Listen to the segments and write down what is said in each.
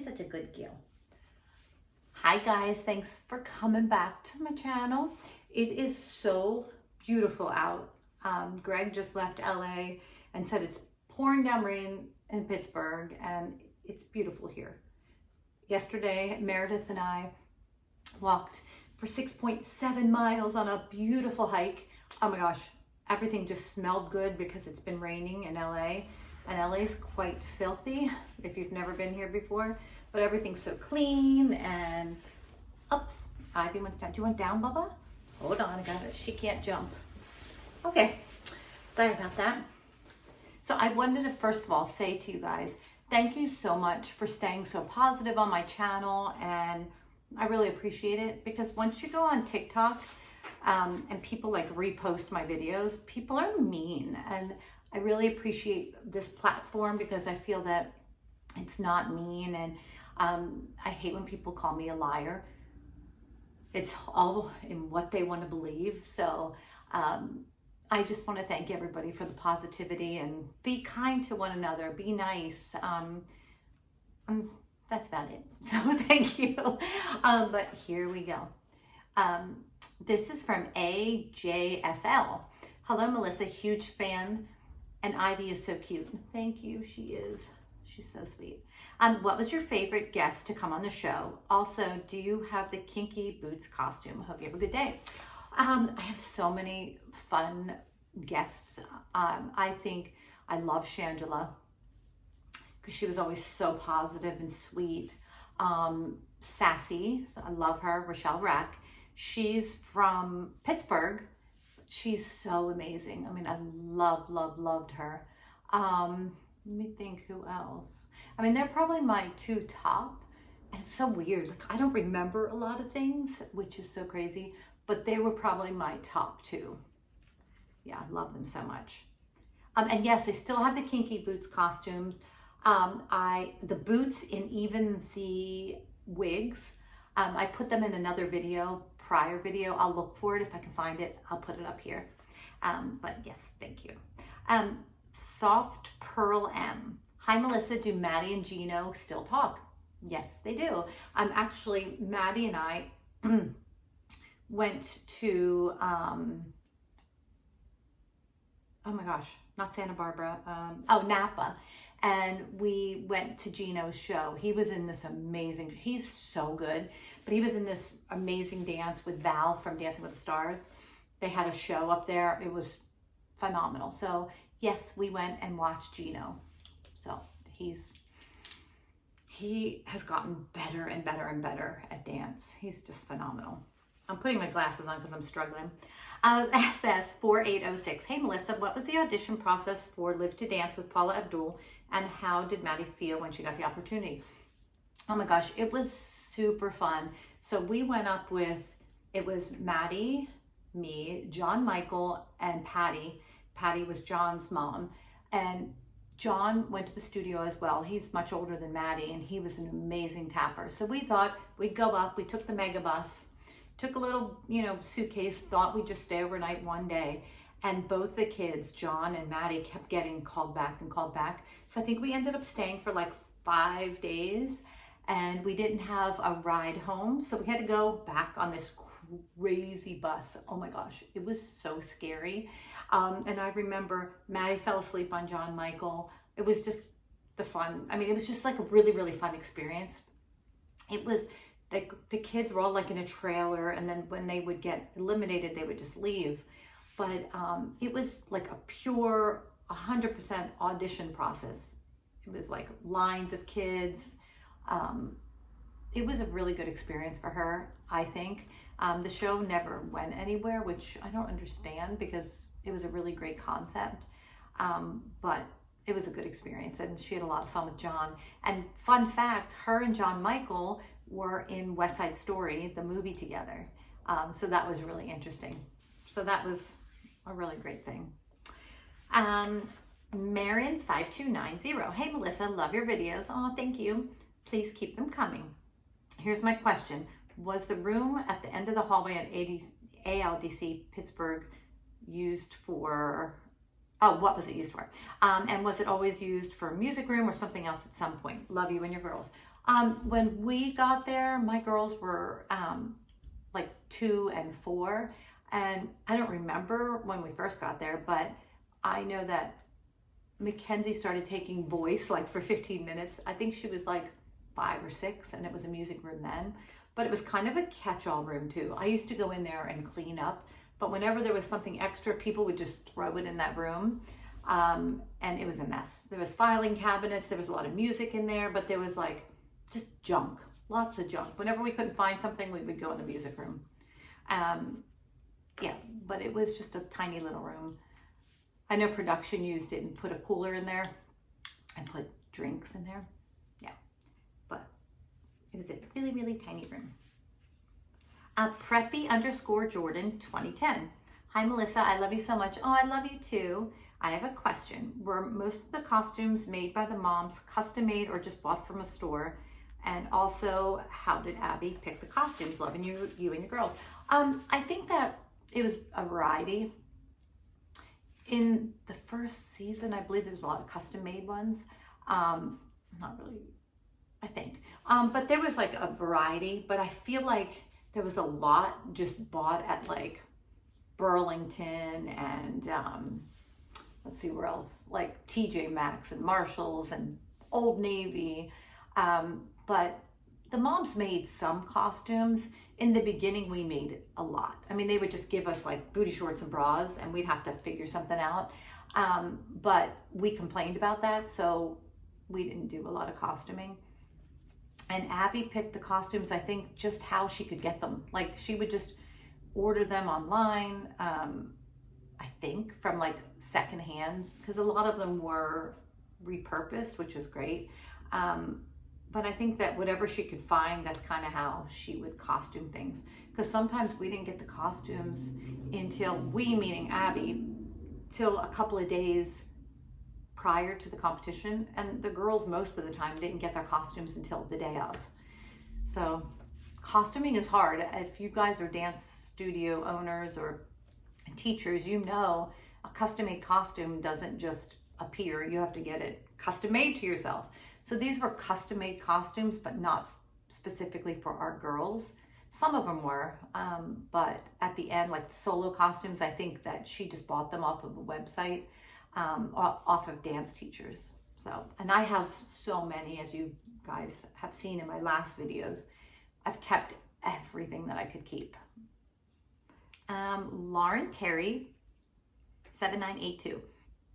such a good girl. Hi guys, thanks for coming back to my channel. It is so beautiful out. Greg just left LA and said it's pouring down rain in Pittsburgh and it's beautiful here. Yesterday, Meredith and I walked for 6.7 miles on a beautiful hike. Oh my gosh, everything just smelled good because it's been raining in LA. And LA is quite filthy if you've never been here before, but everything's so clean and, oops, Ivy wants down. Do you want down, Bubba? Hold on, I got it. She can't jump. Okay, sorry about that. So I wanted to first of all say to you guys, thank you so much for staying so positive on my channel, and I really appreciate it because once you go on TikTok and people like repost my videos, people are mean, and I really appreciate this platform because I feel that it's not mean, and I hate when people call me a liar. It's all in what they want to believe. So I just want to thank everybody for the positivity and be kind to one another, be nice. That's about it. So thank you. But here we go. This is from AJSL. Hello, Melissa, huge fan. And Ivy is so cute. Thank you, she is. She's so sweet. What was your favorite guest to come on the show? Also, do you have the Kinky Boots costume? Hope you have a good day. I have so many fun guests. I think I love Shangela because she was always so positive and sweet. Sassy, so I love her. Rochelle Rack. She's from Pittsburgh. She's so amazing. I mean, I loved her. Let me think who else. I mean, they're probably my two top. And it's so weird. Like, I don't remember a lot of things, which is so crazy, but they were probably my top two. Yeah, I love them so much. And yes, I still have the Kinky Boots costumes. The boots and even the wigs, I put them in another video, prior video. I'll look for it. If I can find it, I'll put it up here. But yes, thank you. Soft Pearl M. Hi, Melissa. Do Maddie and Gino still talk? Yes, they do. Actually, Maddie and I went to, oh my gosh, not Santa Barbara, Napa. And we went to Gino's show. He was in this amazing, he's so good, but he was in this amazing dance with Val from Dancing with the Stars. They had a show up there. It was phenomenal. So yes, we went and watched Gino. So he has gotten better and better and better at dance. He's just phenomenal. I'm putting my glasses on because I'm struggling. SS4806. Hey, Melissa, what was the audition process for Live to Dance with Paula Abdul, and how did Maddie feel when she got the opportunity? Oh my gosh, it was super fun. So we went up with, it was Maddie, me, John Michael, and Patty. Patty was John's mom. And John went to the studio as well. He's much older than Maddie, and he was an amazing tapper. So we thought we'd go up. We took the mega bus, took a little, suitcase, thought we'd just stay overnight one day. And both the kids, John and Maddie, kept getting called back and called back. So I think we ended up staying for like 5 days, and we didn't have a ride home. So we had to go back on this crazy bus. Oh my gosh, it was so scary. And I remember Maddie fell asleep on John Michael. It was just the fun. I mean, it was just like a really, really fun experience. It was, the kids were all like in a trailer, and then when they would get eliminated, they would just leave. But it was like a pure 100% audition process. It was like lines of kids. It was a really good experience for her, I think. The show never went anywhere, which I don't understand because it was a really great concept. But it was a good experience, and she had a lot of fun with John. And fun fact, her and John Michael were in West Side Story, the movie, together. So that was really interesting. So that was a really great thing. Marin5290. Hey, Melissa, love your videos. Oh, thank you. Please keep them coming. Here's my question. Was the room at the end of the hallway at ALDC Pittsburgh used for, what was it used for? And was it always used for a music room or something else at some point? Love you and your girls. When we got there, my girls were like 2 and 4, and I don't remember when we first got there, but I know that Mackenzie started taking voice like for 15 minutes. I think she was like 5 or 6, and it was a music room then, but it was kind of a catch-all room too. I used to go in there and clean up, but whenever there was something extra, people would just throw it in that room. And it was a mess. There was filing cabinets, there was a lot of music in there, but there was like just junk, lots of junk. Whenever we couldn't find something, we would go in the music room. Yeah, but it was just a tiny little room. I know production used it and put a cooler in there and put drinks in there. Yeah, but it was a really, really tiny room. Preppy_Jordan 2010. Hi, Melissa. I love you so much. Oh, I love you too. I have a question. Were most of the costumes made by the moms custom made or just bought from a store? And also, how did Abby pick the costumes? Loving you and your girls. I think that it was a variety. In the first season, I believe there was a lot of custom made ones. Not really, I think. But there was like a variety, but I feel like there was a lot just bought at like Burlington and let's see where else, like TJ Maxx and Marshalls and Old Navy. But the moms made some costumes. In the beginning, we made a lot. I mean, they would just give us like booty shorts and bras and we'd have to figure something out. But we complained about that, so we didn't do a lot of costuming. And Abby picked the costumes, I think, just how she could get them. Like she would just order them online, I think, from like secondhand, because a lot of them were repurposed, which was great. But I think that whatever she could find, that's kind of how she would costume things. Because sometimes we didn't get the costumes until, we meaning Abby, till a couple of days prior to the competition. And the girls most of the time didn't get their costumes until the day of. So costuming is hard. If you guys are dance studio owners or teachers, you know a custom-made costume doesn't just appear. You have to get it custom-made to yourself. So these were custom-made costumes, but not specifically for our girls. Some of them were, but at the end, like the solo costumes, I think that she just bought them off of a website, off of dance teachers. So, and I have so many, as you guys have seen in my last videos. I've kept everything that I could keep. Lauren Terry, 7982.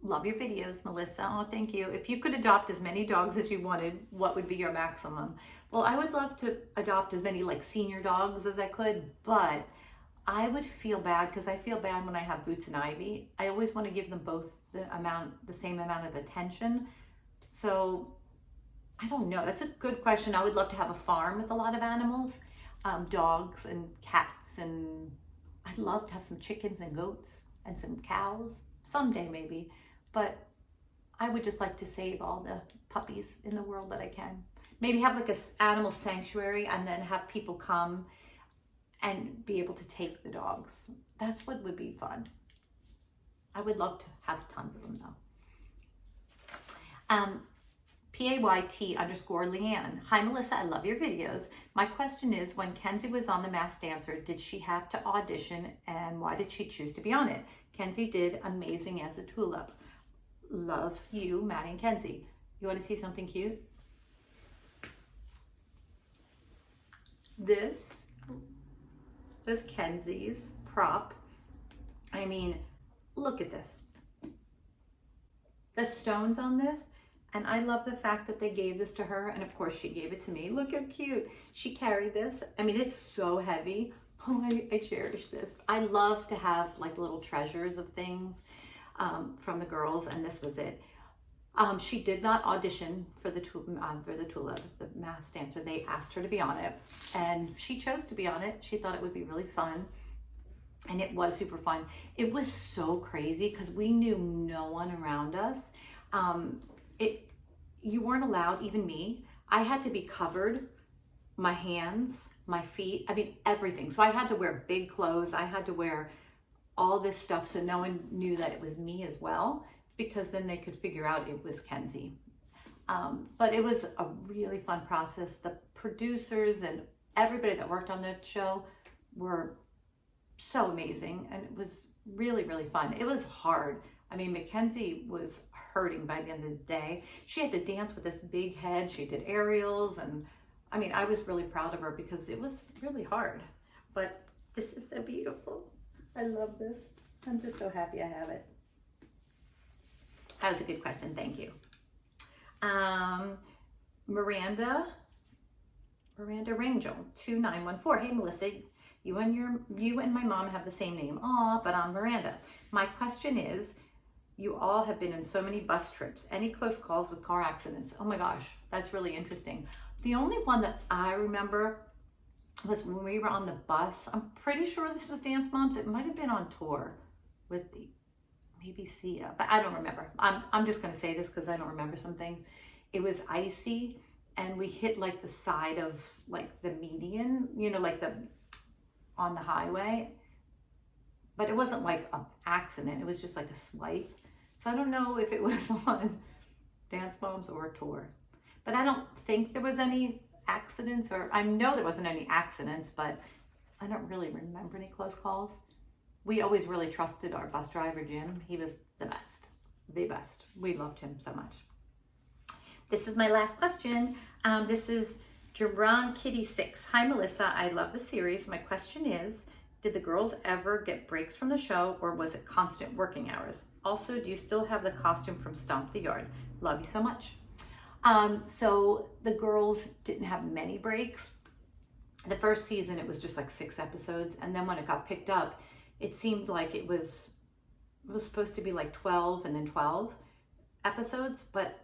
Love your videos, Melissa. Oh, thank you. If you could adopt as many dogs as you wanted, what would be your maximum? Well, I would love to adopt as many like senior dogs as I could, but I would feel bad because I feel bad when I have Boots and Ivy. I always want to give them both the same amount of attention. So I don't know. That's a good question. I would love to have a farm with a lot of animals, dogs and cats, and I'd love to have some chickens and goats and some cows someday maybe. But I would just like to save all the puppies in the world that I can. Maybe have like an animal sanctuary and then have people come and be able to take the dogs. That's what would be fun. I would love to have tons of them though. PAYT_Leanne. Hi Melissa, I love your videos. My question is, when Kenzie was on The Masked Dancer, did she have to audition and why did she choose to be on it? Kenzie did amazing as a tulip. Love you, Maddie and Kenzie. You want to see something cute? This was Kenzie's prop. I mean, look at this. The stones on this, and I love the fact that they gave this to her, and of course she gave it to me. Look how cute. She carried this. I mean, it's so heavy. Oh, I cherish this. I love to have like little treasures of things from the girls, and this was it. She did not audition for the Tulip, the Masked Dancer. They asked her to be on it, and she chose to be on it. She thought it would be really fun, and it was super fun. It was so crazy because we knew no one around us. You weren't allowed, even me. I had to be covered, my hands, my feet, I mean, everything. So I had to wear big clothes. I had to wear all this stuff so no one knew that it was me as well, because then they could figure out it was Kenzie. But it was a really fun process. The producers and everybody that worked on the show were so amazing, and it was really, really fun. It was hard. I mean, Mackenzie was hurting by the end of the day. She had to dance with this big head. She did aerials, and I mean, I was really proud of her because it was really hard. But this is so beautiful. I love this. I'm just so happy I have it. That was a good question. Thank you. Miranda Rangel 2914. Hey Melissa, you and my mom have the same name. Aw, but I'm Miranda. My question is, you all have been in so many bus trips. Any close calls with car accidents? Oh my gosh, that's really interesting. The only one that I remember was when we were on the bus. I'm pretty sure this was Dance Moms. It might have been on tour with maybe Sia, but I don't remember. I'm just gonna say this because I don't remember some things. It was icy, and we hit like the side of like the median, you know, like on the highway. But it wasn't like an accident. It was just like a swipe. So I don't know if it was on Dance Moms or tour. But I don't think there was any accidents, or I know there wasn't any accidents, but I don't really remember any close calls. We always really trusted our bus driver, Jim. He was the best. We loved him so much. This is my last question. This is Jerron Kitty 6. Hi, Melissa. I love the series. My question is, did the girls ever get breaks from the show, or was it constant working hours? Also, do you still have the costume from Stomp the Yard? Love you so much. So the girls didn't have many breaks. The first season, it was just like 6 episodes. And then when it got picked up, it seemed like it was supposed to be like 12 and then 12 episodes, but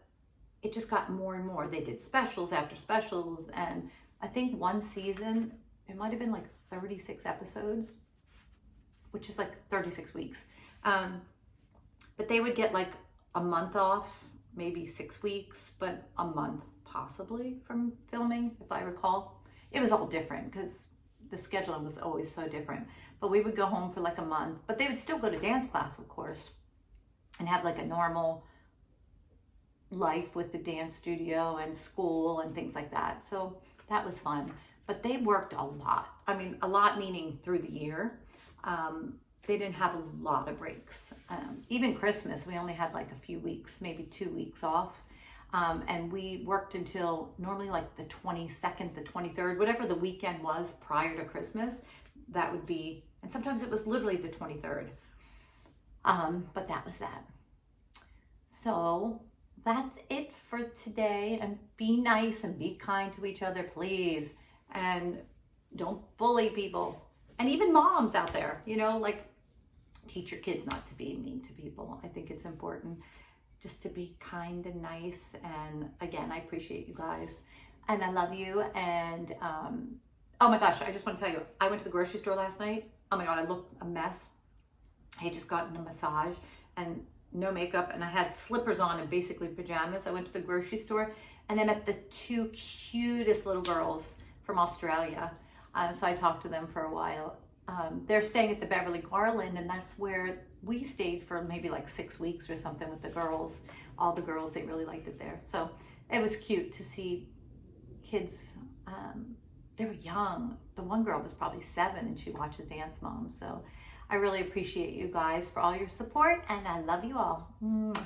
it just got more and more. They did specials after specials. And I think one season, it might have been like 36 episodes, which is like 36 weeks. But they would get like a month off, maybe 6 weeks, but a month possibly from filming, if I recall. It was all different because the scheduling was always so different. But we would go home for like a month, but they would still go to dance class, of course, and have like a normal life with the dance studio and school and things like that. So that was fun. But they worked a lot. I mean, a lot meaning through the year. They didn't have a lot of breaks. Even Christmas, we only had like a few weeks, maybe 2 weeks off. And we worked until normally like the 22nd, the 23rd, whatever the weekend was prior to Christmas, that would be, and sometimes it was literally the 23rd. But that was that. So that's it for today. And be nice and be kind to each other, please. And don't bully people. And even moms out there, you know, like teach your kids not to be mean to people. I think it's important just to be kind and nice. And again, I appreciate you guys and I love you. And oh my gosh, I just want to tell you, I went to the grocery store last night. Oh my God, I looked a mess. I had just gotten a massage and no makeup, and I had slippers on and basically pajamas. I went to the grocery store and I met the 2 cutest little girls from Australia. So I talked to them for a while. They're staying at the Beverly Garland, and that's where we stayed for maybe like 6 weeks or something with the girls. All the girls, they really liked it there. So it was cute to see kids. They were young. The one girl was probably 7 and she watches Dance Moms. So I really appreciate you guys for all your support, and I love you all. Mwah.